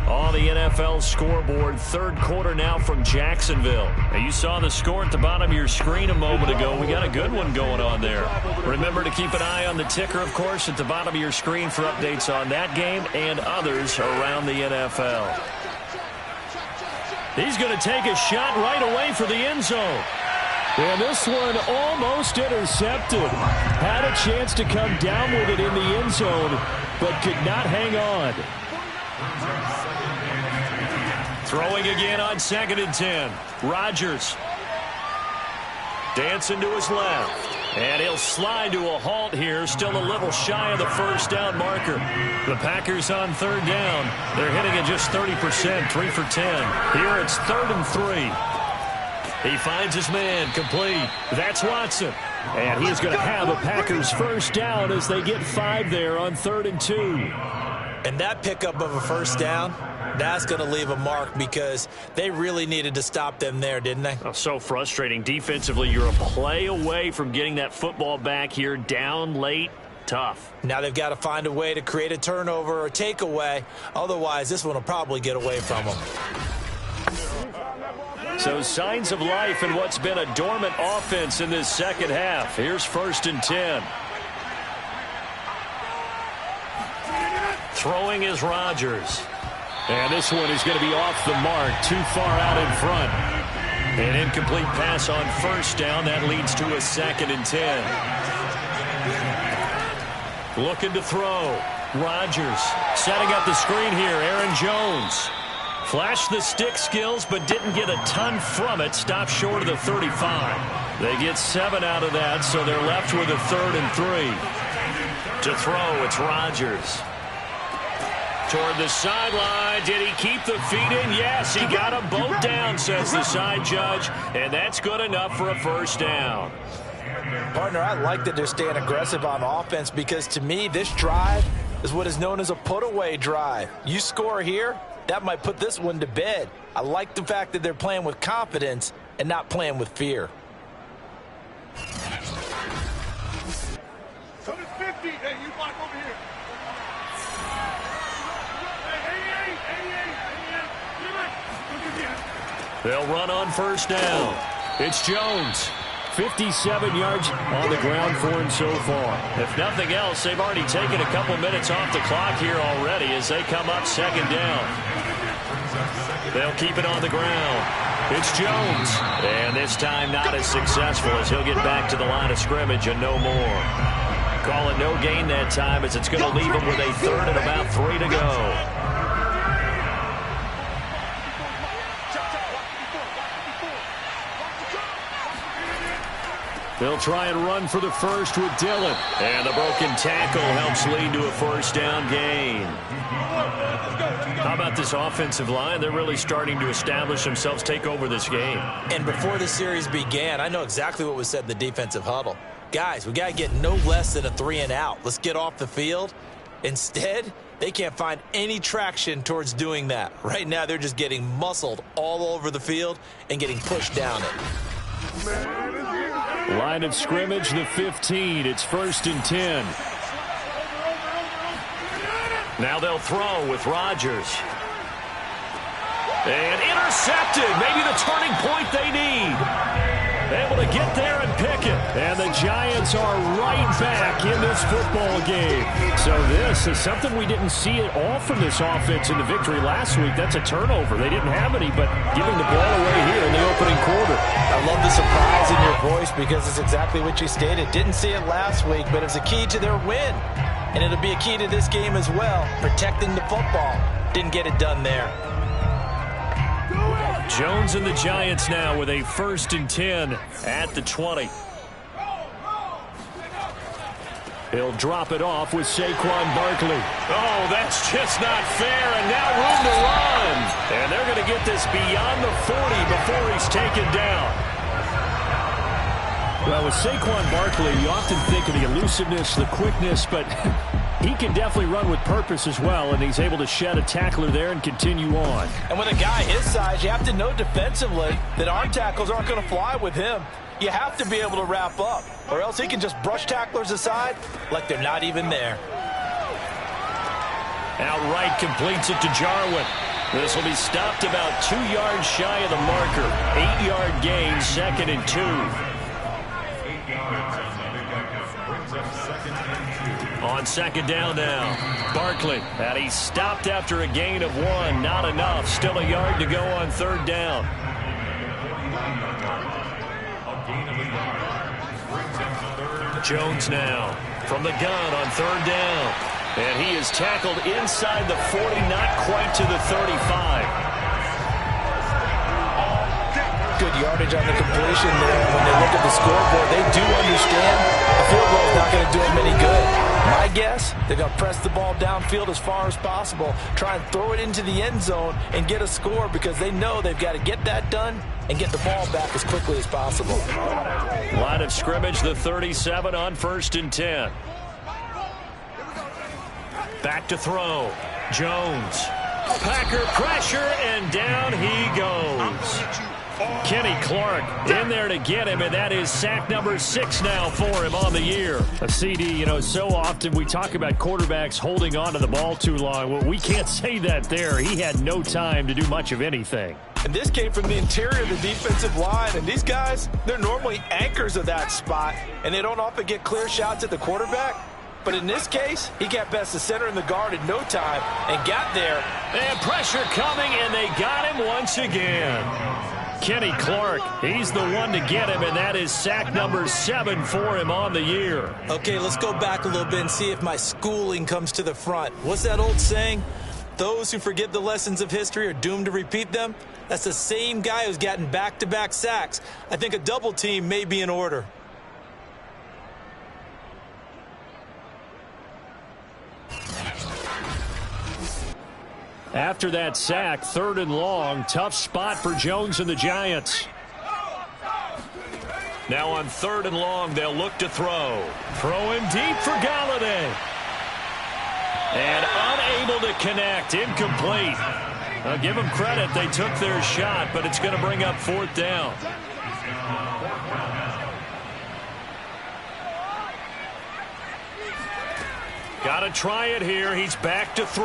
On the NFL scoreboard, third quarter now from Jacksonville. Now you saw the score at the bottom of your screen a moment ago. We got a good one going on there. Remember to keep an eye on the ticker, of course, at the bottom of your screen for updates on that game and others around the NFL. He's going to take a shot right away for the end zone. And this one almost intercepted. Had a chance to come down with it in the end zone, but could not hang on. Throwing again on 2nd and 10. Rodgers. Dancing to his left. And he'll slide to a halt here. Still a little shy of the first down marker. The Packers on 3rd down. They're hitting at just 30%, 3 for 10. Here it's 3rd and 3. He finds his man complete. That's Watson. And he's going to have a Packers first down as they get 5 there on 3rd and 2. And that pickup of a first down, that's going to leave a mark because they really needed to stop them there, didn't they? Oh, so frustrating. Defensively, you're a play away from getting that football back here. Down late, tough. Now they've got to find a way to create a turnover or takeaway. Otherwise, this one will probably get away from them. So signs of life in what's been a dormant offense in this second half. Here's 1st and 10. Throwing is Rodgers. And this one is going to be off the mark, too far out in front. An incomplete pass on first down. That leads to a 2nd and 10. Looking to throw. Rodgers setting up the screen here. Aaron Jones. Flashed the stick skills, but didn't get a ton from it. Stopped short of the 35. They get 7 out of that, so they're left with a 3rd and 3. To throw, it's Rodgers. Toward the sideline. Did he keep the feet in? Yes, he got them both down, says the side judge, and that's good enough for a first down. Partner, I like that they're staying aggressive on offense because to me, this drive is what is known as a put-away drive. You score here, that might put this one to bed. I like the fact that they're playing with confidence and not playing with fear. So it's 50. Hey, you block over here. They'll run on first down. It's Jones. 57 yards on the ground for him so far. If nothing else, they've already taken a couple minutes off the clock here already as they come up 2nd down. They'll keep it on the ground. It's Jones. And this time not as successful as he'll get back to the line of scrimmage and no more. Call it no gain that time as it's going to leave him with a 3rd and about 3 to go. They'll try and run for the first with Dillon. And the broken tackle helps lead to a first down gain. How about this offensive line? They're really starting to establish themselves, take over this game. And before the series began, I know exactly what was said in the defensive huddle. Guys, we got to get no less than a 3 and out. Let's get off the field. Instead, they can't find any traction towards doing that. Right now, they're just getting muscled all over the field and getting pushed down it. Line of scrimmage, the 15. It's 1st and 10. Now they'll throw with Rodgers. And intercepted. Maybe the turning point they need. Able to get there and pick it. And the Giants are right back in this football game. So this is something we didn't see at all from this offense in the victory last week. That's a turnover. They didn't have any, but giving the ball away here in the opening quarter. I love the surprise in your voice because it's exactly what you stated. Didn't see it last week, but it's a key to their win. And it'll be a key to this game as well, protecting the football. Didn't get it done there. Jones and the Giants now with a 1st and 10 at the 20. He'll drop it off with Saquon Barkley. Oh, that's just not fair, and now room to run. And they're going to get this beyond the 40 before he's taken down. Well, with Saquon Barkley, you often think of the elusiveness, the quickness, but he can definitely run with purpose as well, and he's able to shed a tackler there and continue on. And with a guy his size, you have to know defensively that arm tackles aren't going to fly with him. You have to be able to wrap up, or else he can just brush tacklers aside like they're not even there. Outright completes it to Jarwin. This will be stopped about 2 yards shy of the marker. 8-yard gain, 2nd and 2. On 2nd down now, Barkley. And he's stopped after a gain of 1. Not enough. Still a yard to go on 3rd down. Jones now from the gun on 3rd down. And he is tackled inside the 40, not quite to the 35. Good yardage on the completion there. When they look at the scoreboard, they do understand a field goal is not going to do them any good. My guess, they're going to press the ball downfield as far as possible, try and throw it into the end zone and get a score because they know they've got to get that done and get the ball back as quickly as possible. Line of scrimmage, the 37 on 1st and 10. Back to throw. Jones. Packer pressure, and down he goes. Kenny Clark in there to get him, and that is sack number 6 now for him on the year. CD, you know, so often we talk about quarterbacks holding on to the ball too long. Well, we can't say that there. He had no time to do much of anything. And this came from the interior of the defensive line, and these guys, they're normally anchors of that spot, and they don't often get clear shots at the quarterback. But in this case, he got past the center and the guard in no time and got there. And pressure coming, and they got him once again. Kenny Clark, he's the one to get him, and that is sack number 7 for him on the year. Okay, let's go back a little bit and see if my schooling comes to the front. What's that old saying? Those who forget the lessons of history are doomed to repeat them. That's the same guy who's gotten back-to-back sacks. I think a double team may be in order. After that sack, 3rd and long, tough spot for Jones and the Giants. Now on 3rd and long, they'll look to throw. Throwing deep for Galladay. And unable to connect, incomplete. I'll give them credit, they took their shot, but it's going to bring up 4th down. Got to try it here. He's back to throw.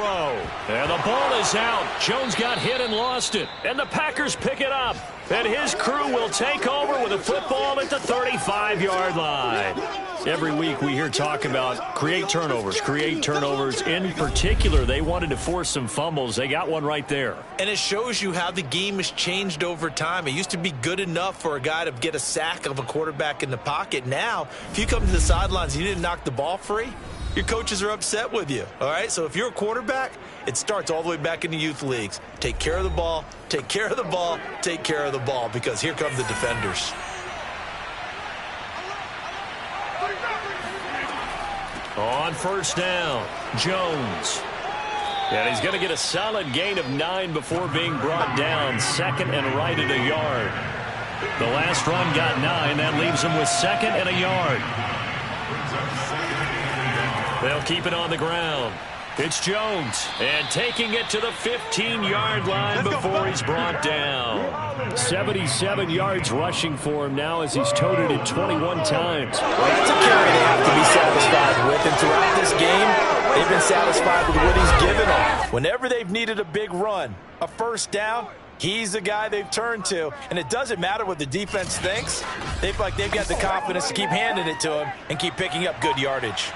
And the ball is out. Jones got hit and lost it. And the Packers pick it up. And his crew will take over with a football at the 35-yard line. Every week we hear talk about create turnovers. In particular, they wanted to force some fumbles. They got one right there. And it shows you how the game has changed over time. It used to be good enough for a guy to get a sack of a quarterback in the pocket. Now, if you come to the sidelines and you didn't knock the ball free, your coaches are upset with you, all right? So if you're a quarterback, it starts all the way back in the youth leagues. Take care of the ball, take care of the ball, take care of the ball, because here come the defenders. On 1st down, Jones. And he's going to get a solid gain of 9 before being brought down. 2nd and right at a yard. The last run got 9. That leaves him with 2nd and a yard. They'll keep it on the ground. It's Jones, and taking it to the 15-yard line before he's brought down. 77 yards rushing for him now as he's toted it 21 times. Well, that's a carry they have to be satisfied with, and throughout this game, they've been satisfied with what he's given them. Whenever they've needed a big run, a 1st down, he's the guy they've turned to, and it doesn't matter what the defense thinks. They've got the confidence to keep handing it to him and keep picking up good yardage.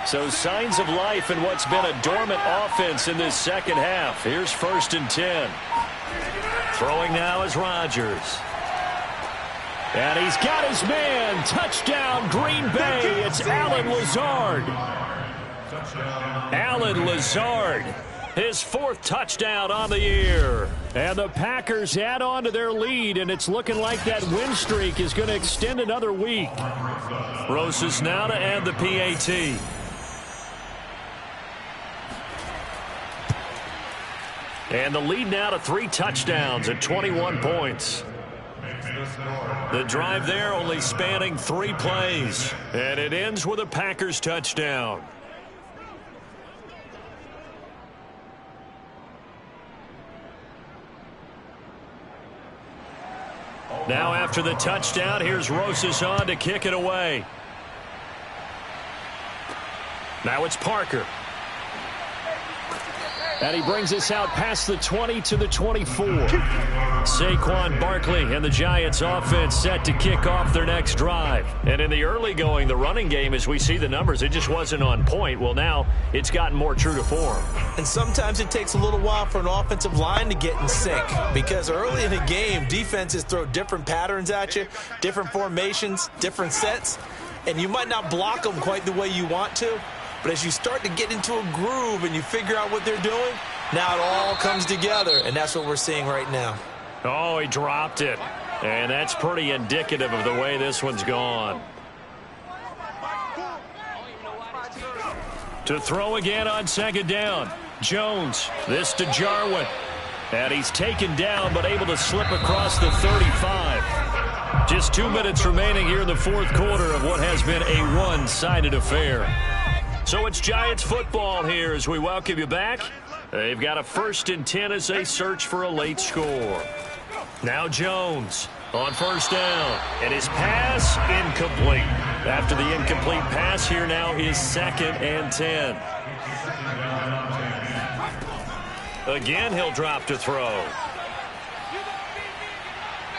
So signs of life in what's been a dormant offense in this 2nd half. Here's 1st and 10. Throwing now is Rodgers. And he's got his man. Touchdown, Green Bay. It's Allen Lazard. Allen Lazard. His 4th touchdown on the year. And the Packers add on to their lead, and it's looking like that win streak is going to extend another week. Rosas now to add the PAT. And the lead now to 3 touchdowns at 21 points. The drive there only spanning 3 plays. And it ends with a Packers touchdown. Now after the touchdown, here's Rosas on to kick it away. Now it's Parker. And he brings us out past the 20 to the 24. Saquon Barkley and the Giants offense set to kick off their next drive. And in the early going, the running game, as we see the numbers, it just wasn't on point. Well, now it's gotten more true to form. And sometimes it takes a little while for an offensive line to get in sync, because early in the game, defenses throw different patterns at you, different formations, different sets, and you might not block them quite the way you want to. But as you start to get into a groove and you figure out what they're doing, now it all comes together, and that's what we're seeing right now. Oh, he dropped it. And that's pretty indicative of the way this one's gone. To throw again on second down. Jones, this to Jarwin. And he's taken down but able to slip across the 35. Just 2 minutes remaining here in the fourth quarter of what has been a one-sided affair. So it's Giants football here as we welcome you back. They've got a 1st and 10 as they search for a late score. Now Jones on first down. And his pass incomplete. After the incomplete pass, here now is 2nd and 10. Again, he'll drop to throw.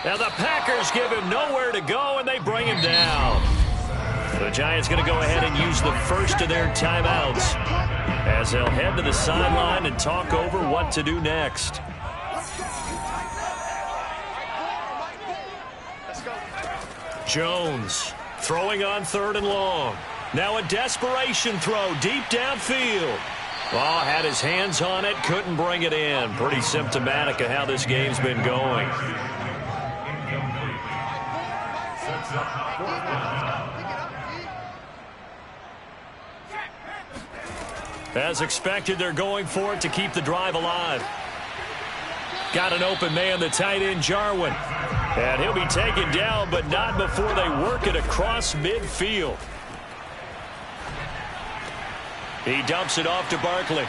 Now the Packers give him nowhere to go, and they bring him down. The Giants going to go ahead and use the first of their timeouts as they'll head to the sideline and talk over what to do next. Jones throwing on 3rd and long. Now a desperation throw deep downfield. Oh, had his hands on it, couldn't bring it in. Pretty symptomatic of how this game's been going. As expected, they're going for it to keep the drive alive. Got an open man, the tight end, Jarwin. And he'll be taken down, but not before they work it across midfield. He dumps it off to Barkley.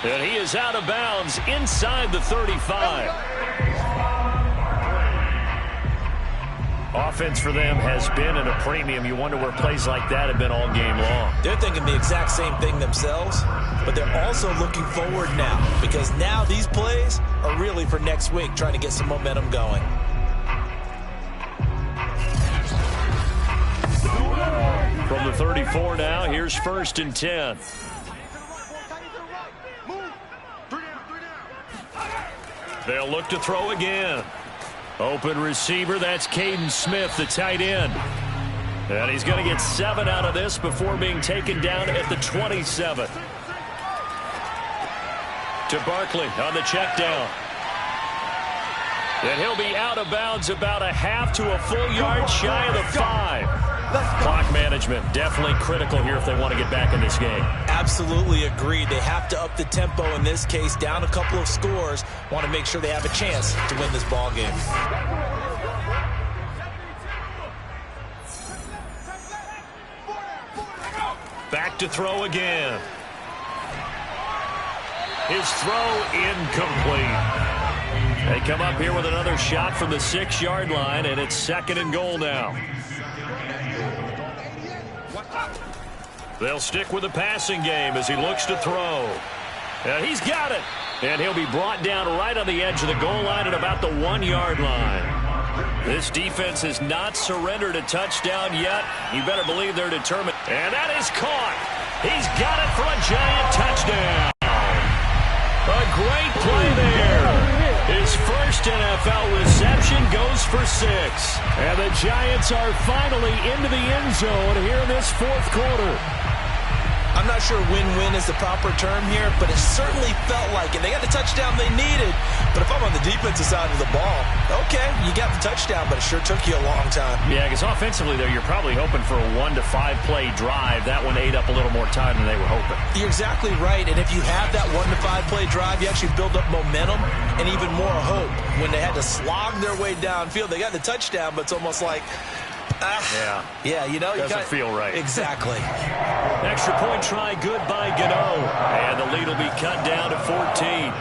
And he is out of bounds inside the 35. Offense for them has been at a premium. You wonder where plays like that have been all game long. They're thinking the exact same thing themselves, but they're also looking forward now, because now these plays are really for next week, trying to get some momentum going. From the 34 now, here's 1st and 10. They'll look to throw again. Open receiver, that's Caden Smith, the tight end. And he's going to get 7 out of this before being taken down at the 27. To Barkley on the check down. And he'll be out of bounds about a half to a full yard shy of the 5. Clock management definitely critical here if they want to get back in this game. Absolutely agreed. They have to up the tempo in this case, down a couple of scores. Want to make sure they have a chance to win this ball game. Back to throw again. His throw incomplete. They come up here with another shot from the 6-yard line, and it's 2nd and goal now. They'll stick with the passing game as he looks to throw. And he's got it. And he'll be brought down right on the edge of the goal line at about the 1-yard line. This defense has not surrendered a touchdown yet. You better believe they're determined. And that is caught. He's got it for a Giant touchdown. A great play there. His first NFL reception goes for 6. And the Giants are finally into the end zone here in this fourth quarter. I'm not sure win-win is the proper term here, but it certainly felt like it. They got the touchdown they needed, but if I'm on the defensive side of the ball, okay, you got the touchdown, but it sure took you a long time. Yeah, because offensively, though, you're probably hoping for a 1 to 5 play drive. That one ate up a little more time than they were hoping. You're exactly right, and if you have that 1 to 5 play drive, you actually build up momentum and even more hope. When they had to slog their way downfield, they got the touchdown, but it's almost like, yeah, you know, doesn't feel right. Exactly. Extra point try, good by Gano. And the lead will be cut down to 14.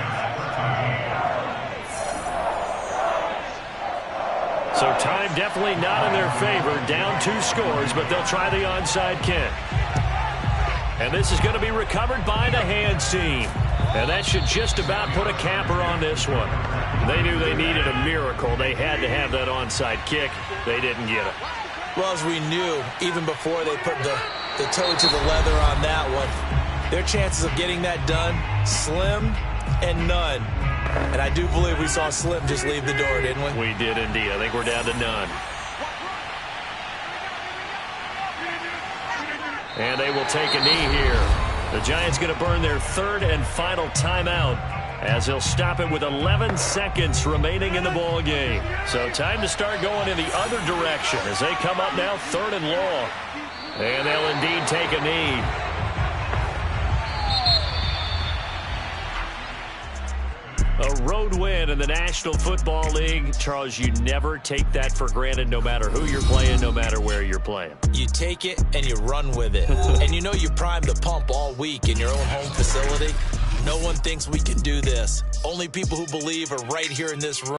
So time definitely not in their favor. Down 2 scores, but they'll try the onside kick. And this is going to be recovered by the hands team. And that should just about put a capper on this one. They knew they needed a miracle. They had to have that onside kick. They didn't get it. Well, as we knew, even before they put the toe to the leather on that one, their chances of getting that done, slim and none. And I do believe we saw Slim just leave the door, didn't we? We did indeed. I think we're down to none. And they will take a knee here. The Giants going to burn their 3rd and final timeout as they'll stop it with 11 seconds remaining in the ball game. So time to start going in the other direction as they come up now 3rd and long. And they'll indeed take a knee. A road win in the National Football League. Charles, you never take that for granted no matter who you're playing, no matter where you're playing. You take it and you run with it. And you know you primed the pump all week in your own home facility. No one thinks we can do this. Only people who believe are right here in this room.